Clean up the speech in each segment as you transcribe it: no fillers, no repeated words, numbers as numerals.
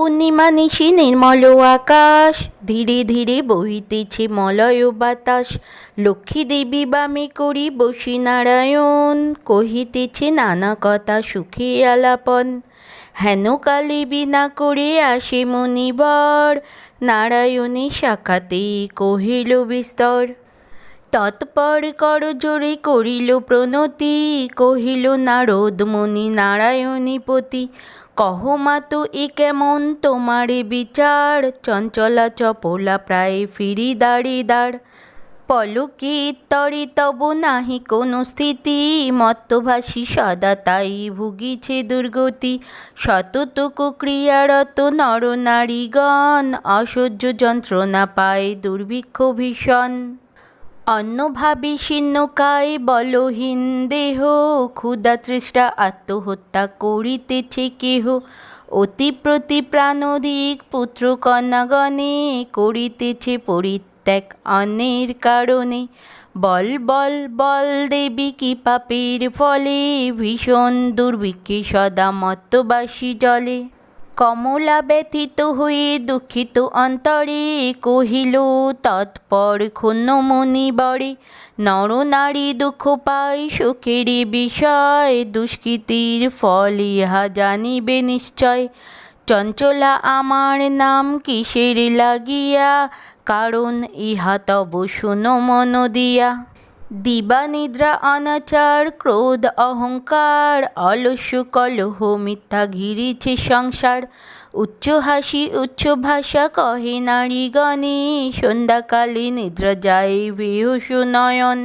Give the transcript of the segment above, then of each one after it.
পূর্ণিমা নিশি নির্মল আকাশ, ধীরে ধীরে বহিতেছে মলয় বাতাস। লক্ষ্মী দেবী বামে করি বসি নারায়ণ, কহিতেছে নানা কথা সুখে আলাপন। হেন কালে বিনা করে আসে মনিবর, নারায়ণী শাখাতে কহিল বিস্তর। তৎপর কর জোরে করিল প্রণতি, কহিল নারদ মুনি নারায়ণীপতি। কহ মাতো এ কেমন তোমারে বিচার, চঞ্চলা চপলা প্রায় ফিরি দাঁড়ে দাঁড়। পলকে তরে তব নাহি কোনো স্থিতি, মত্তভাসী সদা তাই ভুগিছে দুর্গতি। শততক ক্রিয়ারত নর নারীগণ, অসহ্য যন্ত্রণা পায় দুর্ভিক্ষ ভীষণ। অন্নভাবে শীর্ণকায় বলহীন দেহ, ক্ষুধা তৃষ্ণা আত্মহত্যা করিতেছে কেহ। অতি প্রতি প্রাণধিক পুত্র কন্যাগণে, করিতেছে পরিত্যাগ অন্যের কারণে। বল বল বল দেবী কি পাপের ফলে, ভীষণ দুর্ভিক্ষে সদা মত্তবাসী জলে। কমলা ব্যথিত হয়ে দুঃখিত অন্তরে, কহিল তৎপর ক্ষুণ্ণ মুনিবরে। নর নারী দুঃখ পায় সুখের বিষয়, দুষ্কৃতির ফল ইহা জানিবে নিশ্চয়। চঞ্চলা আমার নাম কিসের লাগিয়া, কারণ ইহা তব শুনো মন দিয়া। দিবা নিদ্রা অনাচার ক্রোধ অহংকার, অলস্য কলহ মিথ্যা ঘিরেছে সংসার। উচ্চ হাসি উচ্চ ভাষা কহে নারীগণে, সন্ধ্যাকালে নিদ্রা যায় বেহুশ নয়ন।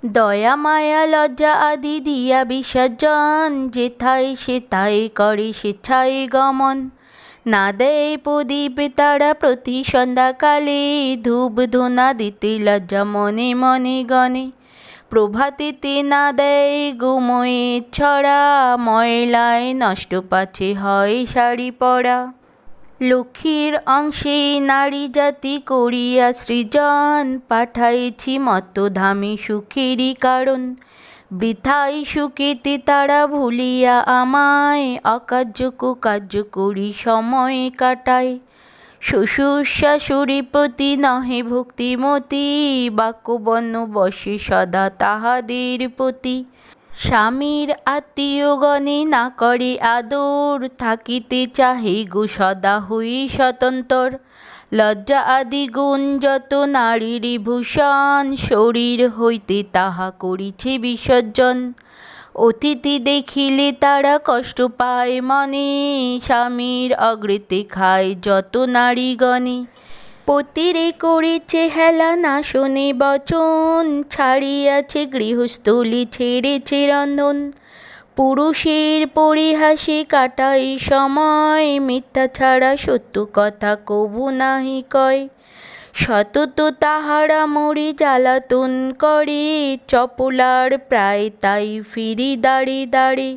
দয়া মায়া লজ্জা আদি দিয়া বিসর্জন, যেথায় সেথায় করে স্বেচ্ছায় গমন। না দেয় প্রদীপ তারা প্রতি সন্ধ্যাকালে, ধূপ ধুনা দিতে লজ্জা মনে মনে গণে। প্রভাতেতে না দেয় গোময়ে ছড়া, ময়লায় নষ্ট পাছে হয় শাড়ি পরা। লক্ষ্মীর অংশে নারী জাতি করিয়া সৃজন, পাঠাইছি মত্তধামে সুখেরই কারণ। বৃথাই সুখেতে তারা ভুলিয়া আমায়, অকার্য কুকার্য করি সময় কাটায়। শ্বশুর শাশুড়ি প্রতি নহে ভক্তিমতী, বাক্যবর্ণ বশে সদা তাহাদের প্রতি। স্বামীর আত্মীয়গণে না করে আদর, থাকিতে চাহে গো সদা হই স্বতন্ত্র। লজ্জা আদি গুণ যত নারীর ভূষণ, শরীর হইতে তাহা করিছে বিসর্জন। অতিথি দেখিলে তারা কষ্ট পায় মনে, স্বামীর অগ্রেতে খায় যত নারীগণে। পতিরে করেছে হেলা না শোনে বচন, ছাড়িয়াছে গৃহস্থলী ছেড়েছে রন্ধন। পুরুষের পরিহাসে কাটাই সময়, মিথ্যা ছাড়া সত্য কথা কভু নাহি কয়। সতত তাহারা মরি জ্বালাতন করে, চপলার প্রায় তাই ফিরি দাঁড়ে দাঁড়ে।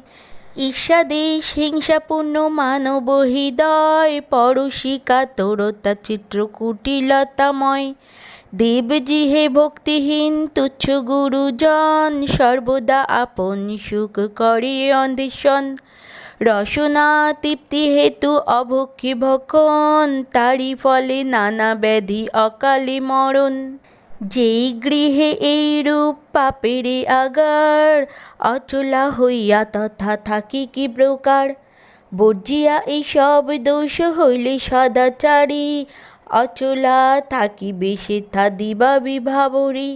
ঈর্ষাদেশ হিংসাপূর্ণ মানব হৃদয়, পরশী কাতরতা চিত্র কুটিলতাময়। দেবজিহে ভক্তিহীন তুচ্ছ গুরুজন, সর্বদা আপন সুখ করে অন্বেষণ। রসনা তৃপ্তি হেতু অভক্ষী ভক্ষণ, তারই ফলে নানা ব্যাধি অকালে মরণ। যেই গৃহে এইরূপ পাপেরে আগার, অচলা হইয়া তথা থাকি কি প্রকার। বর্জিয়া এইসব দোষ হইলে সদাচারী, অচলা থাকিবে সেথা দিবা বিভাবরী।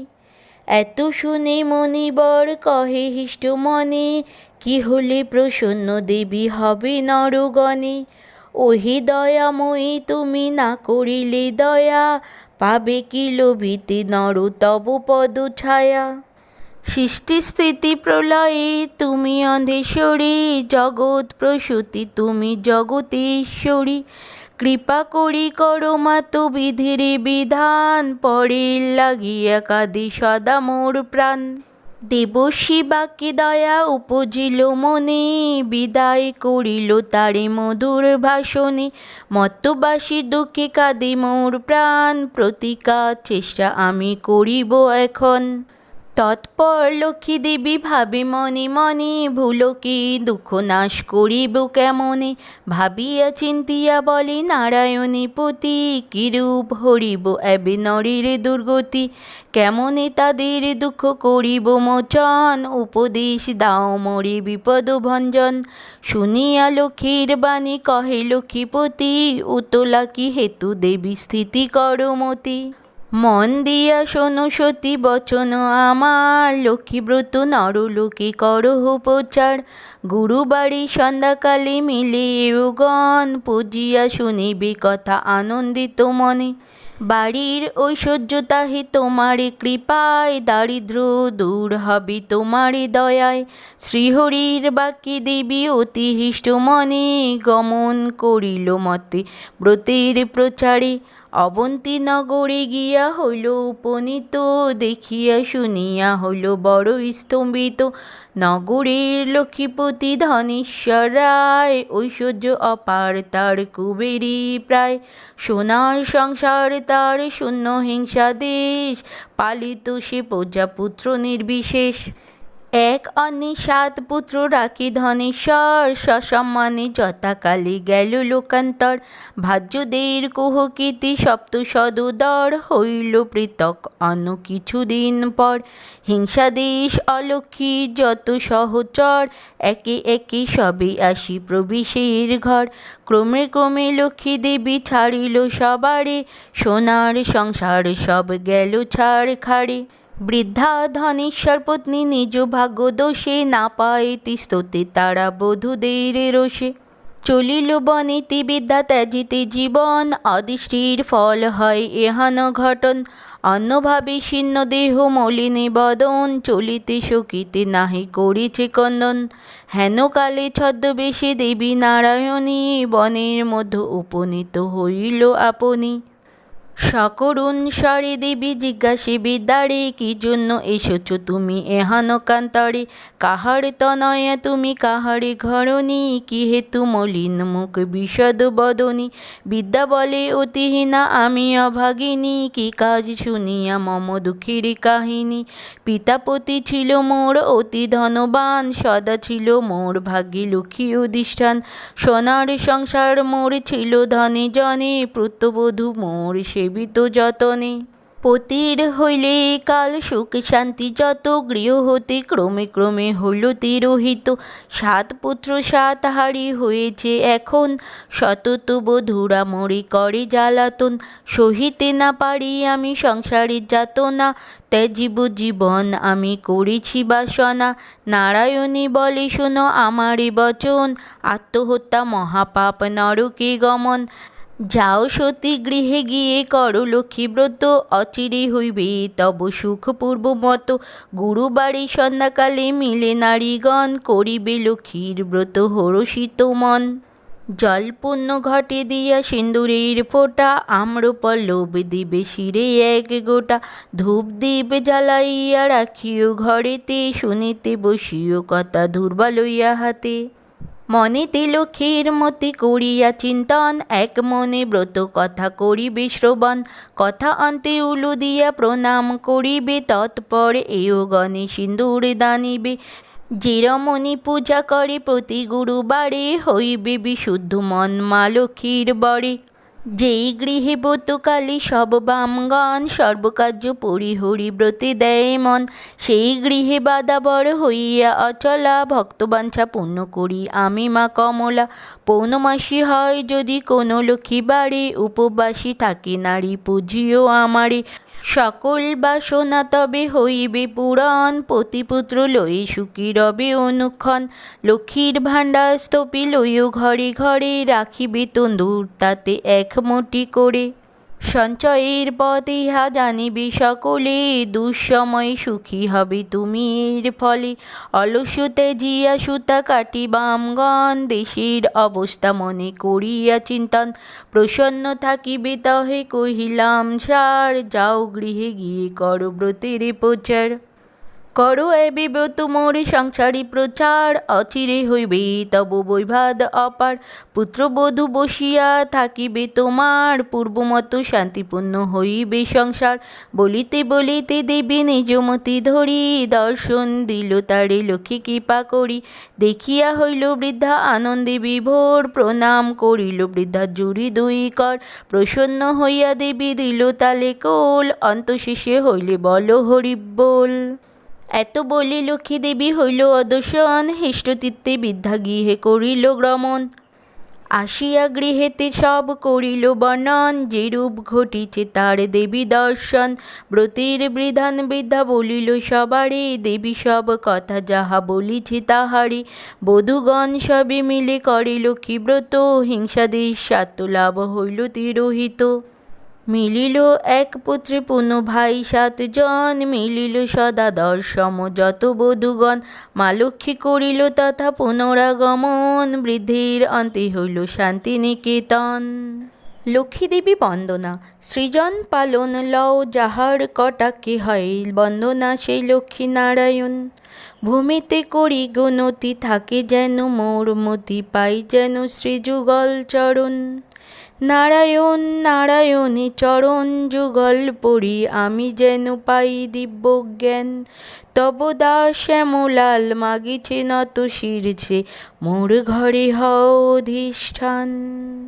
এত শুনে মনিবর কহে হিষ্ট মনে, কি হলে প্রসন্ন দেবী হবে নরগণে। ওহে দয়াময়ী তুমি না করিলে দয়া, পাবে কি লোভিতে নর তব পদ ছায়া। সৃষ্টি স্থিতি প্রলয়ে তুমি অন্ধেশ্বরী, জগৎ প্রসূতি তুমি জগতেশ্বরী। কৃপা করি করো মাতো বিধির বিধান, পরের লাগিয়া কাঁদে সদা মোর প্রাণ। দেবর্ষি বাক্যে দয়া উপজিল মনে, বিদায় করিল তারে মধুর ভাষণে। মত্তবাসী দুঃখে কাঁদে মোর প্রাণ, প্রতিকার চেষ্টা আমি করিব এখন। তৎপর লক্ষ্মী দেবী ভাবে মনে মনে, ভুলো কি দুঃখ নাশ করিব কেমনে। ভাবিয়া চিন্তিয়া বলে নারায়ণী পতি, কিরূপ হরিব এবে নরীর দুর্গতি। কেমনে তাদের দুঃখ করিব মোচন, উপদেশ দাও মোরে বিপদ ভঞ্জন। শুনিয়া লক্ষ্মীর বাণী কহে লক্ষ্মীপতি, উতলা কি হেতু দেবী স্থিতি করমতি। মন দিয়া শোনো সতী বচন আমার, লক্ষ্মীব্রত নরলোকে করহ প্রচার। গুরুবাড়ি সন্ধ্যাকালে মিলে এওগণ, পূজিয়া শুনিবে কথা আনন্দিত মনে। বাড়ির ঐশ্বর্য তাহে তোমারে কৃপায়, দারিদ্র দূর হবে তোমারে দয়ায়। শ্রীহরির বাক্যে দেবী অতি হৃষ্ট মনে, গমন করিল মতে ব্রতের প্রচারে। অবন্তী নগরে গিয়া হইল উপনীত, দেখিয়া শুনিয়া হইল বড় স্তম্ভিত। নগরের লক্ষ্মীপতি ধনেশ্বর রায়, ঐশ্বর্য অপার তার কুবেরী প্রায়। সোনার সংসার তার শূন্য হিংসা দেশ, পালিত সে প্রজাপুত্র নির্বিশেষ। এক অন্নে 7 পুত্র রাখি ধনেশ্বর, সসম্মানে যথাকালে গেল লোকান্তর। ভাজ্যদের কুহকীর্তি সপ্ত সদোদর, হইল পৃথক অন্য কিছুদিন পর। হিংসাদেশ অলক্ষ্মী যত সহচর, একে একে সবে আসি প্রবেশের ঘর। ক্রমে ক্রমে লক্ষ্মী দেবী ছাড়িল সবারে, সোনার সংসার সব গেল ছাড়খাড়ে। বৃদ্ধা ধনেশ্বর পত্নী নিজ ভাগ্য দোষে, না পায় তিস্ততে তারা বধূদের রোষে। চলিল বনেতে বিদ্যা ত্যাজিতে জীবন, অদৃষ্টির ফল হয় এহেন ঘটন। অন্যভাবে শীর্ণ দেহ মলিনে বদন, চলিতে শকিতে নাহি করিছে কন্দন। হেন কালে ছদ্মবেশে দেবী নারায়ণী, বনের মধ্য উপনীত হইল আপনি। সকরুণ স্বরে দেবী জিজ্ঞাসে বিদ্যারে, কি জন্য এসেছ তুমি এহেন কান্তরে। কাহার তনয়া তুমি কাহারে ঘরণী, কি হেতু মলিন মুখ বিশদ বদনী। বিদ্যা বলে অতিহীনা আমি অভাগিনী, কি কাজ শুনিয়া মম দুঃখের কাহিনী। পিতাপতি ছিল মোর অতি ধনবান, সদা ছিল মোর ভাগ্যে লক্ষ্মী অধিষ্ঠান। সোনার সংসার মোর ছিল ধনে জনে, পুত্রবধূ মোর সেবিত যতনে। পতির হইলে কাল সুখ শান্তি যত, গৃহ হতে ক্রমে ক্রমে হইল তিরোহিত। 7 পুত্র 7 হারি হয়েছে এখন, সতত বধূরা মোরে করে জ্বালাতন। সহিতে না পারি আমি সংসারের যাতনা, ত্যাজিব জীবন আমি করেছি বাসনা। নারায়ণী বলে শোনো আমারে বচন, আত্মহত্যা মহাপাপ নরকে গমন। যাও সতী গৃহে গিয়ে করো লক্ষ্মীব্রত, অচিরে হইবে তব সুখ পূর্বমত। গুরুবাড়ি সন্ধ্যাকালে মিলে নারীগণ, করিবে লক্ষ্মীর ব্রত হরষিত মন। জল পুণ্য ঘটে দিয়া সিন্দুরের ফোঁটা, আম্র পল্লব দিবে শিরে 1 গোটা। ধূপ দীপ জ্বালাইয়া রাখিও ঘরেতে, শুনিতে বসিও কথা ধূর্বা লইয়া হাতে। মনেতে লক্ষ্মীর মতি করিয়া চিন্তন, এক মনে ব্রত কথা করিবে শ্রবণ। কথা অন্তে উলু দিয়া প্রণাম করিবে, তৎপর এও গণে সিন্দুর দানিবে। যে রমণী পূজা করে প্রতি গুরুবারে, হইবে বিশুদ্ধ মন মা লক্ষ্মীর বরে। যেই গৃহে ব্রতকালে সব বামগণ, সর্বকার্য পরিহরি ব্রতে দেয় মন। সেই গৃহে বাদাবর হইয়া অচলা, ভক্তবাঞ্ছা পূর্ণ করি আমি মা কমলা। পৌর্ণমাসী হয় যদি কোনো লক্ষ্মী বারে, উপবাসী থাকে নারী পুজিও আমারে। সকল বাসনা তবে হইবে পূরণ, পতিপুত্র লয়ে সুখী রবে অনুক্ষণ। লক্ষ্মীর ভাণ্ডার স্তূপে লইও ঘরে ঘরে, রাখিবে তন্দুর তাতে 1 মুঠি করে। সঞ্চয়ের পথ ইহা জানিবে সকলে, দুঃসময়ে সুখী হবে তুমি এর ফলে। অলস্য ত্যাজিয়া সুতা কাটি বামগণ, দেশের অবস্থা মনে করিয়া চিন্তন। প্রসন্ন থাকিবে তহে কহিলাম সার, যাও গৃহে গিয়ে করো ব্রতের প্রচার। করো এ ব্রত মোর সংসারী প্রচার, অচিরে হইবে তব বৈভাদ অপার। পুত্রবধূ বসিয়া থাকিবে তোমার, পূর্বমত শান্তিপূর্ণ হইবে সংসার। বলিতে বলিতে দেবী নিজমতি ধরি, দর্শন দিল তারে লক্ষ্মী কৃপা করি। দেখিয়া হইল বৃদ্ধা আনন্দে বিভোর, প্রণাম করিল বৃদ্ধা জুড়ি দুই কর। প্রসন্ন হইয়া দেবী দিল তালে কোল, অন্তশেষে হইলে বল হরিবোল। এত বলি লক্ষ্মী দেবী হইল অদর্শন, হৃষ্টচিত্তে বৃদ্ধা গৃহে করিল গমন। আসিয়া গৃহেতে সব করিল বর্ণন, যেরূপ ঘটিছে তার দেবী দর্শন। ব্রতের বিধান বৃদ্ধা বলিল সবারে, দেবী সব কথা যাহা বলিছে তাহারে। বধূগণ সবে মিলে করে লক্ষ্মী ব্রত, হিংসাদেশ স্বার্থলাভ হইল তিরোহিত। মিলিল এক পুত্রে পুনঃ ভাই 7 জন, মিলিল সদা 10 সম যত বধূগণ। মা লক্ষ্মী করিল তথা পুনরাগমন, বৃদ্ধির অন্তে হইল শান্তি নিকেতন। লক্ষ্মী দেবী বন্দনা। সৃজন পালন লও যাহার কটাক্ষে হয় বন্দনা, সেই লক্ষ্মী নারায়ণ। ভূমিতে করি গুণতি থাকে যেন মোর মতি, পাই যেন শ্রীযুগল চরণ। নারায়ণ নারায়ণী চরণ যুগল পড়ি, আমি যেন পাই দিব্য জ্ঞান। তব দাস শ্যামলাল মাগিছে নত শিরছে, মোর ঘরে হও অধিষ্ঠান।